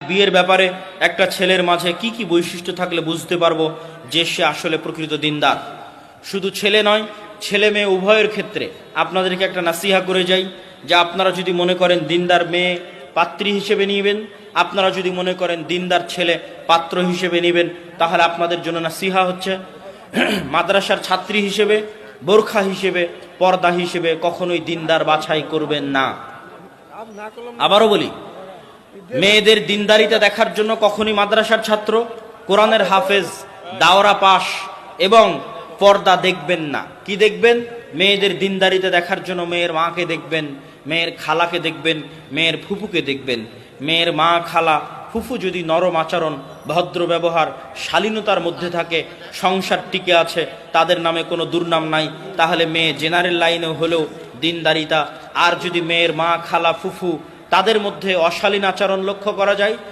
বিয়ের ব্যাপারে একটা ছেলের মাঝে কি কি বৈশিষ্ট্য থাকলে বুঝতে পারবো যে সে আসলে প্রকৃত দিনদার। শুধু ছেলে নয়, ছেলে মেয়ে উভয়ের ক্ষেত্রে আপনাদেরকে একটা নাসিহা করে যাই যে আপনারা যদি মনে করেন দিনদার মেয়ে পাত্রী হিসেবে নিবেন, আপনারা যদি মনে করেন দিনদার ছেলে পাত্র হিসেবে নেবেন, তাহলে আপনাদের জন্য নাসিহা হচ্ছে মাদ্রাসার ছাত্রী হিসেবে, বোরখা হিসেবে, পর্দা হিসেবে কখনোই দিনদার বাছাই করবেন না। আবারও বলি, মেয়েদের দিনদারিতা দেখার জন্য কখনই মাদ্রাসার ছাত্র, কোরআনের হাফেজ, দাওরা পাশ এবং পর্দা দেখবেন না। কি দেখবেন? মেয়েদের দিনদারিতা দেখার জন্য মেয়ের মাকে দেখবেন, মেয়ের খালাকে দেখবেন, মেয়ের ফুফুকে দেখবেন। মেয়ের মা, খালা, ফুফু যদি নরম আচরণ, ভদ্র ব্যবহার, শালীনতার মধ্যে থাকে, সংসার টিকে আছে, তাদের নামে কোনো দুর্নাম নাই, তাহলে মেয়ে জেনারেল লাইনে হলেও দিনদারিতা। আর যদি মেয়ের মা, খালা, ফুফু তাদের মধ্যে অশালীন আচরণ লক্ষ্য করা যায়,